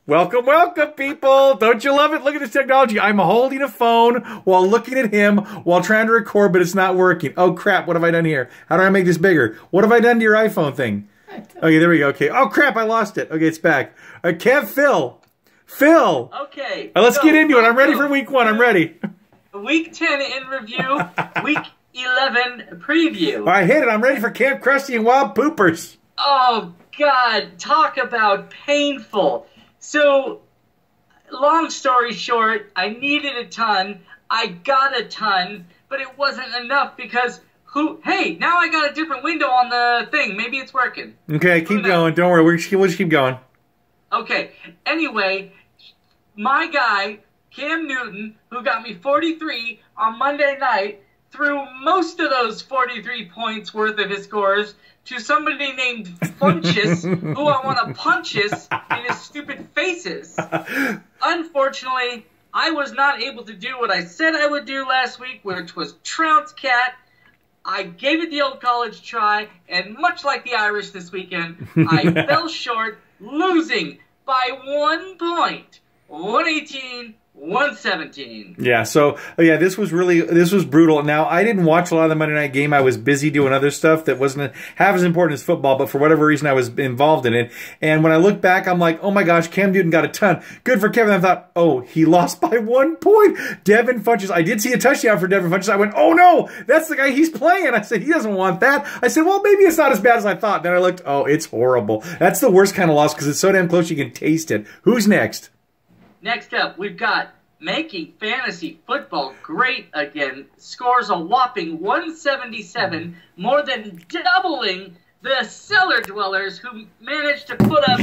Welcome, welcome, people. Don't you love it? Look at this technology. I'm holding a phone while looking at him while trying to record, but it's not working. Oh, crap. What have I done here? How do I make this bigger? What have I done to your iPhone thing? Okay, there we go. Okay. Oh, crap. I lost it. Okay, it's back. Kev, Phil. Okay. Let's get into it. I'm ready for week 1. I'm ready. Week 10 in review. Week 11 preview. All right, hit it. I'm ready for Camp Krusty and Wild Poopers. Oh, God. Talk about painful. So, long story short, I needed a ton. I got a ton, but it wasn't enough because hey, now I got a different window on the thing. Maybe it's working. Okay, keep going. Don't worry. We'll just keep going. Okay. Anyway, my guy, Cam Newton, who got me 43 on Monday night, threw most of those 43 points worth of his scores to somebody named Funchess, who I want to punch in his stupid faces. Unfortunately, I was not able to do what I said I would do last week, which was trounce Cat. I gave it the old college try, and much like the Irish this weekend, I fell short, losing by 1 point, 118-117. Yeah, so, yeah, this was brutal. Now, I didn't watch a lot of the Monday night game. I was busy doing other stuff that wasn't half as important as football, but for whatever reason, I was involved in it. And when I look back, I'm like, oh my gosh, Cam Newton got a ton. Good for Kevin. I thought, oh, he lost by 1 point. Devin Funchess, I did see a touchdown for Devin Funchess. I went, oh no, that's the guy he's playing. I said, he doesn't want that. I said, well, maybe it's not as bad as I thought. Then I looked, oh, it's horrible. That's the worst kind of loss because it's so damn close you can taste it. Who's next? Next up, we've got making fantasy football great again. Scores a whopping 177, more than doubling the Cellar Dwellers, who managed to put up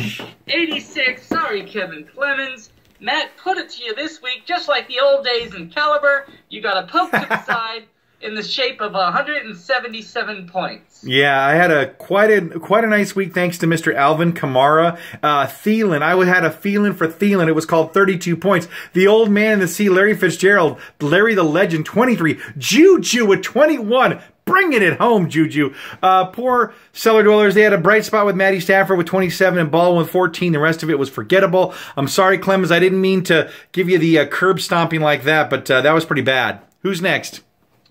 86. Sorry, Kevin Clemens. Matt, put it to you this week, just like the old days in Caliber, you got a poke to the side in the shape of 177 points. Yeah, I had quite a nice week thanks to Mr. Alvin Kamara. Thielen, I had a feeling for Thielen. It was called 32 points. The old man in the sea, Larry Fitzgerald, Larry the Legend, 23. Juju with 21. Bringing it home, Juju. Poor Cellar Dwellers, they had a bright spot with Matty Stafford with 27 and Baldwin with 14. The rest of it was forgettable. I'm sorry, Clemens, I didn't mean to give you the curb stomping like that, but that was pretty bad. Who's next?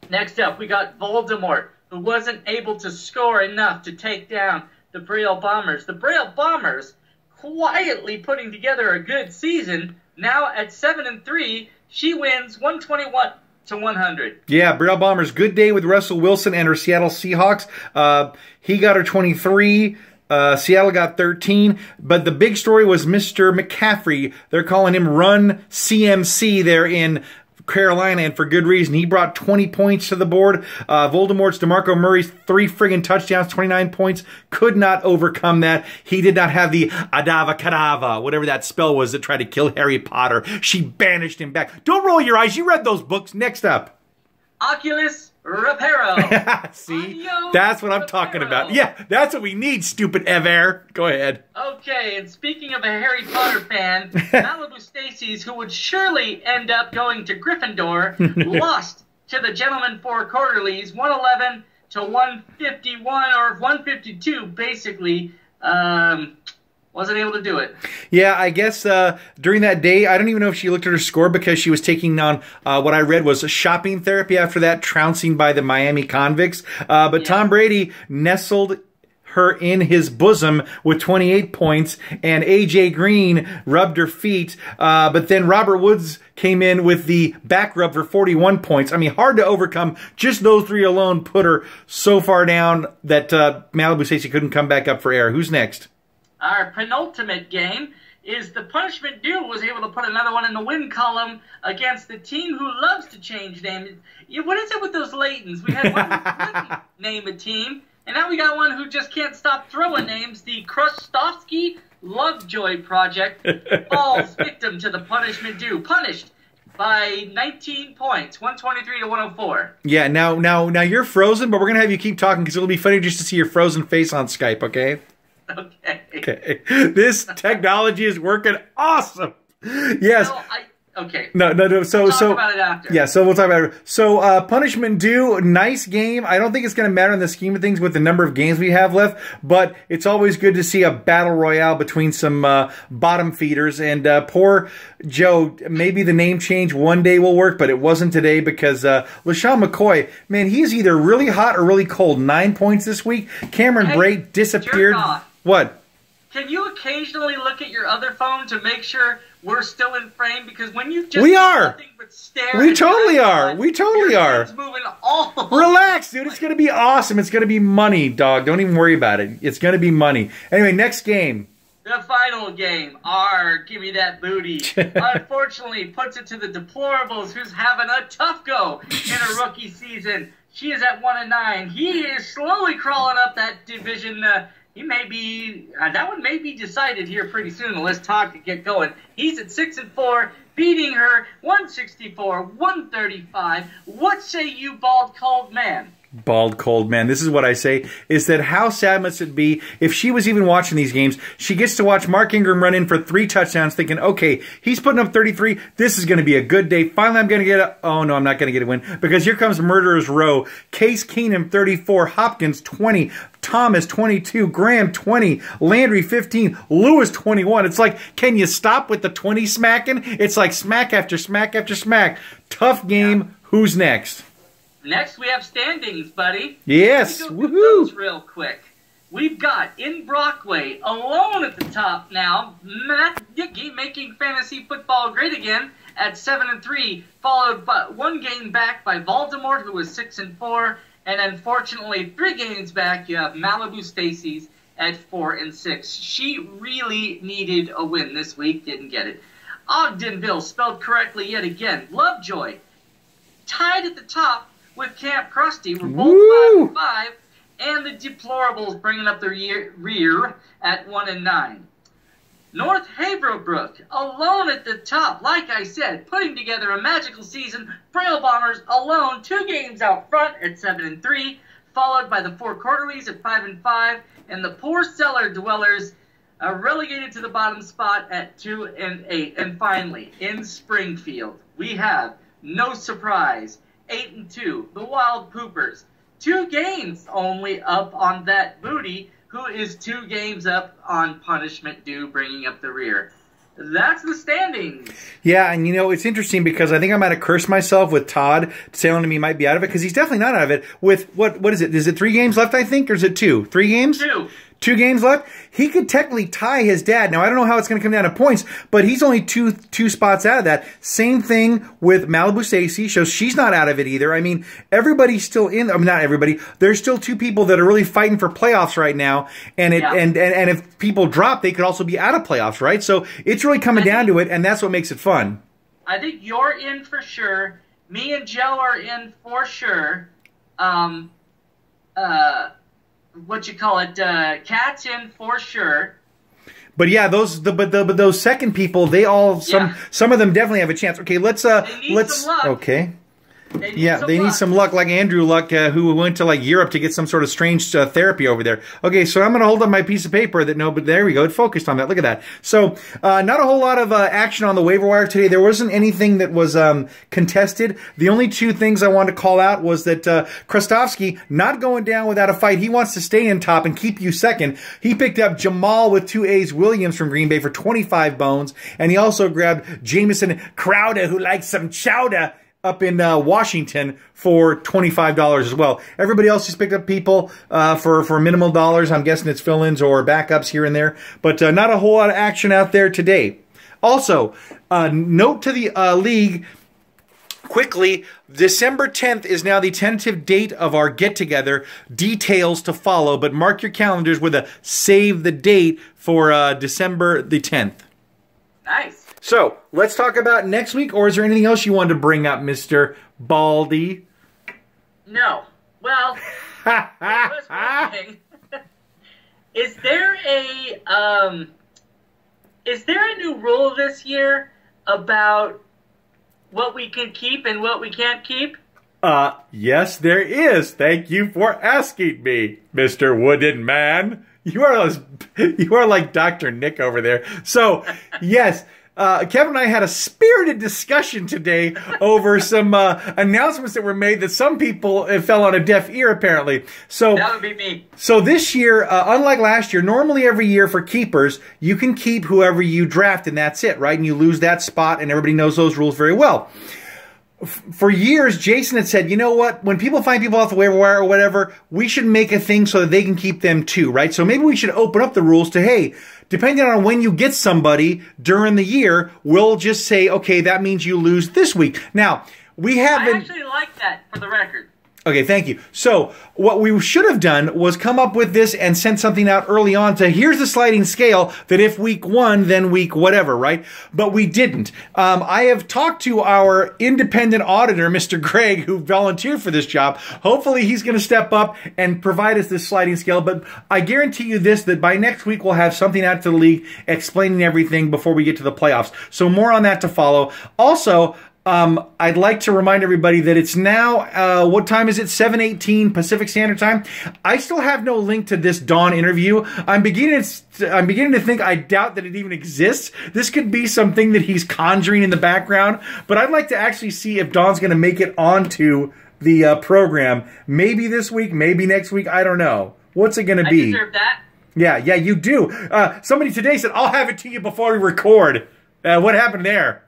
Next up, we got Voldemort, who wasn't able to score enough to take down the Braille Bombers. The Braille Bombers quietly putting together a good season. Now at 7-3, she wins 121-100. Yeah, Braille Bombers, good day with Russell Wilson and her Seattle Seahawks. He got her 23. Seattle got 13, but the big story was Mr. McCaffrey. They're calling him Run CMC there in Carolina, and for good reason. He brought 20 points to the board. Voldemort's DeMarco Murray's 3 friggin' touchdowns, 29 points. Could not overcome that. He did not have the Adava Kedavra, whatever that spell was that tried to kill Harry Potter. She banished him back. Don't roll your eyes. You read those books. Next up. Oculus Reparo. See? That's what I'm talking about. Yeah, that's what we need, stupid Ever. Go ahead. Okay, and speaking of a Harry Potter fan, Malibu Stacy's, who would surely end up going to Gryffindor, lost to the Gentlemen Four Quarterlies, 111-151, or 152, basically. Wasn't able to do it. Yeah, I guess during that day, I don't even know if she looked at her score because she was taking on what I read was shopping therapy after that, trouncing by the Miami Convicts. But yeah. Tom Brady nestled her in his bosom with 28 points, and A.J. Green rubbed her feet. But then Robert Woods came in with the back rub for 41 points. I mean, hard to overcome. Just those three alone put her so far down that Malibu Stacy couldn't come back up for air. Who's next? Our penultimate game is the Punishment Dude was able to put another one in the win column against the team who loves to change names. What is it with those Laytons? We had one who couldn't name a team, and now we got one who just can't stop throwing names. The Krustovsky Lovejoy Project falls victim to the Punishment Dude. Punished by 19 points, 123-104. Yeah, now you're frozen, but we're going to have you keep talking because it'll be funny just to see your frozen face on Skype, okay? Okay. Okay. This technology is working awesome. Yes. Okay. No. We'll talk about it after. Yeah, so we'll talk about it. So, Punishment Due, nice game. I don't think it's going to matter in the scheme of things with the number of games we have left, but it's always good to see a battle royale between some bottom feeders. And poor Joe, maybe the name change one day will work, but it wasn't today because LaShawn McCoy, man, he's either really hot or really cold. 9 points this week. Cameron Brate disappeared. What? Can you occasionally look at your other phone to make sure we're still in frame? Because when you just we are. nothing but stare, we totally are. We totally are. Moving all Relax, dude. It's gonna be awesome. It's gonna be money, dog. Don't even worry about it. It's gonna be money. Anyway, next game. The final game. Give me that booty. Unfortunately, puts it to the deplorables, who's having a tough go in a rookie season. She is at 1-9. He is slowly crawling up that division. He may be that one may be decided here pretty soon. Let's talk to get going. He's at 6-4, beating her 165. What say you, bald cold man? Bald cold man. This is what I say, is that how sad must it be if she was even watching these games, she gets to watch Mark Ingram run in for 3 touchdowns thinking, okay, he's putting up 33. This is going to be a good day. Finally, I'm going to get a, oh no, I'm not going to get a win because here comes Murderer's Row. Case Keenum, 34. Hopkins, 20. Thomas, 22. Graham, 20. Landry, 15. Lewis, 21. It's like, can you stop with the 20 smacking? It's like smack after smack after smack. Tough game. Yeah. Who's next? Next, we have standings, buddy. Yes. Woohoo! Real quick. We've got in Brockway alone at the top now. Matt Dickey making fantasy football great again at 7-3, followed by 1 game back by Voldemort, who was 6-4, and unfortunately 3 games back you have Malibu Stacy's at 4-6. She really needed a win this week, didn't get it. Ogdenville spelled correctly yet again. Lovejoy tied at the top with Camp Krusty. We're both 5-5, and the Deplorables bringing up their rear at 1-9. North Haverbrook alone at the top, like I said, putting together a magical season. Braille Bombers alone, 2 games out front at 7-3, followed by the 4 Quarterlies at 5-5, and the Poor Cellar Dwellers relegated to the bottom spot at 2-8. And finally, in Springfield, we have, no surprise, 8-2, the Wild Poopers. 2 games only up on that booty, who is 2 games up on Punishment Due, bringing up the rear. That's the standings. Yeah, and you know, it's interesting because I think I might have cursed myself with Todd telling him he might be out of it, because he's definitely not out of it. With, what is it? Is it 3 games left, I think, or is it 2? 3 games? 2. 2 games left. He could technically tie his dad. Now, I don't know how it's going to come down to points, but he's only two spots out of that. Same thing with Malibu Stacy, so she's not out of it either. I mean, everybody's still in. I mean, not everybody. There's still 2 people that are really fighting for playoffs right now, and and if people drop, they could also be out of playoffs, right? So it's really coming down to it, and that's what makes it fun. I think you're in for sure. Me and Joe are in for sure. What you call it? Cat's in for sure. But yeah, those second people, they all some of them definitely have a chance. Okay, let's some luck. Okay. They need some luck, like Andrew Luck, who went to like Europe to get some sort of strange therapy over there. Okay, so I'm going to hold up my piece of paper but there we go. It focused on that. Look at that. So, not a whole lot of action on the waiver wire today. There wasn't anything that was contested. The only 2 things I wanted to call out was that Krustovsky not going down without a fight. He wants to stay in top and keep you second. He picked up Jamal with 2 A's Williams from Green Bay for 25 bones, and he also grabbed Jamison Crowder, who likes some chowder, up in Washington for $25 as well. Everybody else just picked up people for minimal dollars. I'm guessing it's fill-ins or backups here and there, but not a whole lot of action out there today. Also, note to the league, quickly, December 10th is now the tentative date of our get-together. Details to follow, but mark your calendars with a save the date for December the 10th. Nice. So, let's talk about next week, or is there anything else you wanted to bring up, Mr. Baldy? No. Well, there was one thing. Is there a new rule this year about what we can keep and what we can't keep? Yes, there is. Thank you for asking me, Mr. Wooden Man. You are like Dr. Nick over there. So, yes. Kevin and I had a spirited discussion today over some announcements that were made that some people fell on a deaf ear, apparently. So that would be me. So this year, unlike last year, normally every year for keepers, you can keep whoever you draft, and that's it, right? And you lose that spot, and everybody knows those rules very well. For years, Jason had said, you know what, when people find people off the waiver wire or whatever, we should make a thing so that they can keep them too, right? So maybe we should open up the rules to, hey, depending on when you get somebody during the year, we'll just say, okay, that means you lose this week. Now, we haven't... I actually like that, for the record. Okay, thank you. So what we should have done was come up with this and send something out early on to here's the sliding scale that if week 1, then week whatever, right? But we didn't. I have talked to our independent auditor, Mr. Greg, who volunteered for this job. Hopefully he's going to step up and provide us this sliding scale. But I guarantee you this, that by next week we'll have something out to the league explaining everything before we get to the playoffs. So more on that to follow. Also, I'd like to remind everybody that it's now, what time is it? 7:18 Pacific Standard Time. I still have no link to this Dawn interview. I'm beginning to think I doubt that it even exists. This could be something that he's conjuring in the background, but I'd like to actually see if Dawn's going to make it onto the program. Maybe this week, maybe next week. I don't know. What's it going to be? I deserve that. Yeah, you do. Somebody today said, I'll have it to you before we record. What happened there?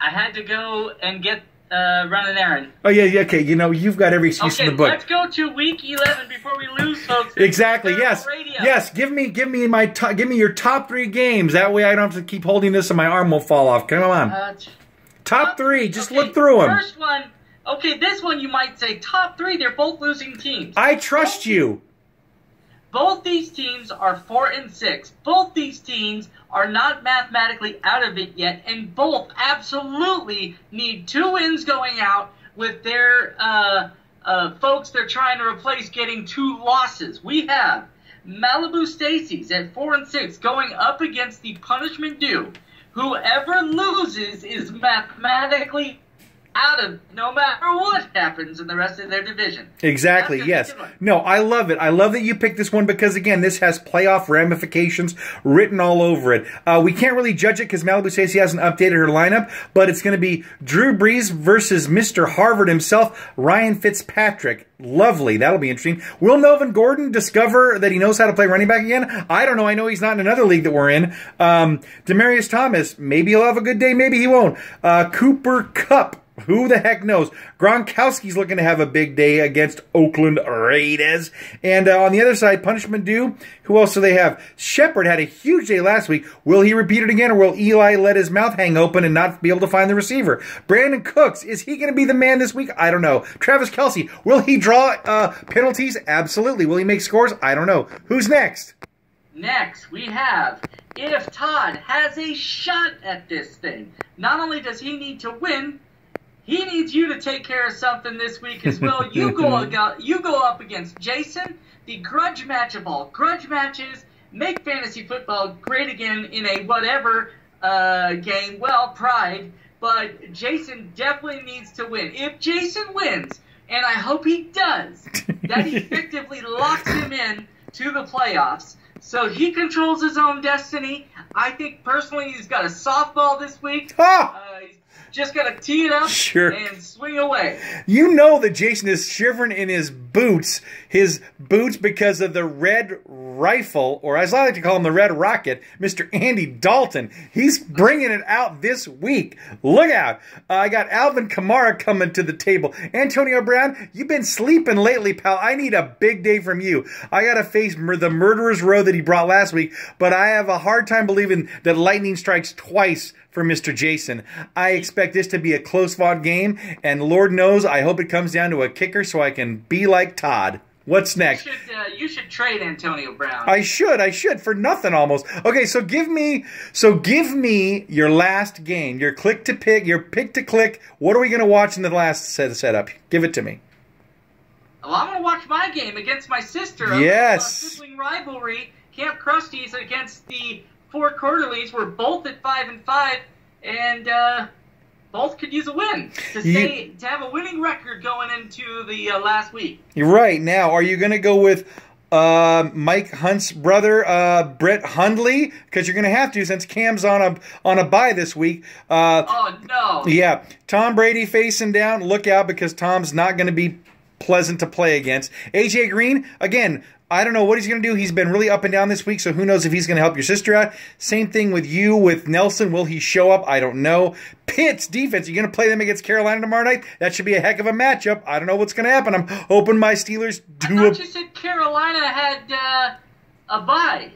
I had to go and run an errand. Oh, yeah, okay. You know, you've got every excuse in the book. Let's go to week 11 before we lose, folks. Exactly, yes. Radio. Yes, give me your top 3 games. That way I don't have to keep holding this and my arm will fall off. Come on. Top 3, just look through them. First one, okay, this one you might say, top 3, they're both losing teams. I trust you. Both these teams are 4-6. Both these teams are not mathematically out of it yet, and both absolutely need 2 wins going out with their folks they're trying to replace getting 2 losses. We have Malibu Stacy's at 4-6 going up against the punishment due. Whoever loses is mathematically out of no matter what happens in the rest of their division. Exactly, yes. No, I love it. I love that you picked this one because, again, this has playoff ramifications written all over it. We can't really judge it because Malibu Stacy hasn't updated her lineup, but it's going to be Drew Brees versus Mr. Harvard himself, Ryan Fitzpatrick. Lovely. That'll be interesting. Will Melvin Gordon discover that he knows how to play running back again? I don't know. I know he's not in another league that we're in. Demarius Thomas, maybe he'll have a good day, maybe he won't. Cooper Kupp. Who the heck knows? Gronkowski's looking to have a big day against Oakland Raiders. And on the other side, punishment due. Who else do they have? Shepard had a huge day last week. Will he repeat it again, or will Eli let his mouth hang open and not be able to find the receiver? Brandon Cooks, is he going to be the man this week? I don't know. Travis Kelce, will he draw penalties? Absolutely. Will he make scores? I don't know. Who's next? Next, we have, if Todd has a shot at this thing, not only does he need to win, he needs you to take care of something this week as well. You go up against Jason, the grudge match of all grudge matches. Make fantasy football great again in a whatever game. Well, pride. But Jason definitely needs to win. If Jason wins, and I hope he does, that effectively locks him in to the playoffs. So he controls his own destiny. I think personally he's got a softball this week. He's just got to tee it up and swing away. You know that Jason is shivering in his boots because of the red rifle, or as I like to call him, the red rocket, Mr. Andy Dalton. He's bringing it out this week. Look out. I got Alvin Kamara coming to the table. Antonio Brown, you've been sleeping lately, pal. I need a big day from you. I got to face the murderer's row that he brought last week, but I have a hard time believing that lightning strikes twice for Mr. Jason. I expect this to be a close-fought game, and Lord knows I hope it comes down to a kicker so I can be like Todd. What's next? You should trade Antonio Brown. I should, for nothing almost. Okay, so give me your last game, your click to pick, your pick to click. What are we going to watch in the last setup? Give it to me. Well, I'm going to watch my game against my sister. Yes. Sibling rivalry, Camp Krusty's against the Four Quarterlies. We're both at 5-5, and both could use a win to have a winning record going into the last week. You're right. Now, are you going to go with Mike Hunt's brother, Brett Hundley, because you're going to have to since Cam's on a bye this week. Oh, no. Yeah. Tom Brady facing down. Look out because Tom's not going to be pleasant to play against. AJ Green, again, I don't know what he's going to do. He's been really up and down this week, so who knows if he's going to help your sister out. Same thing with you, with Nelson. Will he show up? I don't know. Pitts defense, you're going to play them against Carolina tomorrow night? That should be a heck of a matchup. I don't know what's going to happen. I'm hoping my Steelers do I thought you said Carolina had a bye.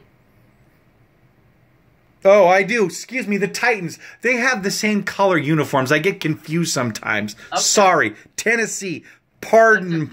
Oh, I do. Excuse me, the Titans. They have the same color uniforms. I get confused sometimes. Okay. Sorry. Tennessee, pardon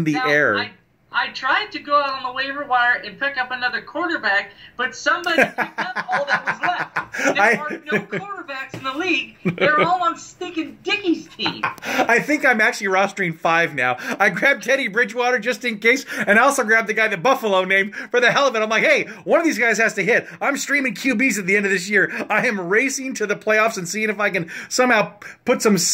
the now, error. I tried to go out on the waiver wire and pick up another quarterback, but somebody picked up all that was left. There are no quarterbacks in the league. They're all on stinking Dickey's team. I think I'm actually rostering 5 now. I grabbed Teddy Bridgewater just in case, and I also grabbed the guy that Buffalo named for the hell of it. I'm like, hey, one of these guys has to hit. I'm streaming QBs at the end of this year. I am racing to the playoffs and seeing if I can somehow put use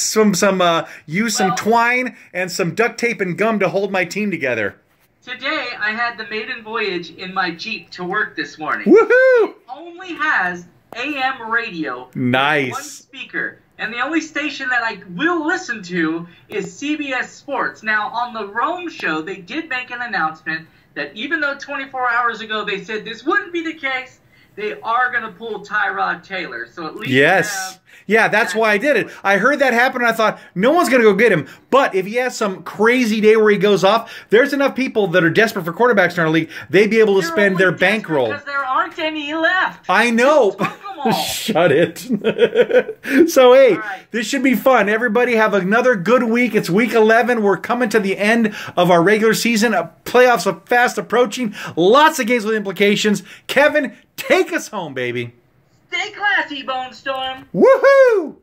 some twine and some duct tape and gum to hold my team together. Today, I had the maiden voyage in my Jeep to work this morning. Woohoo! It only has AM radio. Nice. One speaker. And the only station that I will listen to is CBS Sports. Now, on the Rome show, they did make an announcement that even though 24 hours ago they said this wouldn't be the case, they are going to pull Tyrod Taylor. So at least yes. Yeah, that's why I did it. I heard that happen, and I thought, no one's going to go get him. But if he has some crazy day where he goes off, there's enough people that are desperate for quarterbacks in our league, they'd be able to spend their bankroll. Because there aren't any left. I know. Shut it. So, hey, This should be fun. Everybody have another good week. It's week 11. We're coming to the end of our regular season. Playoffs are fast approaching. Lots of games with implications. Kevin, take us home, baby. Stay classy, Bone Storm. Woohoo!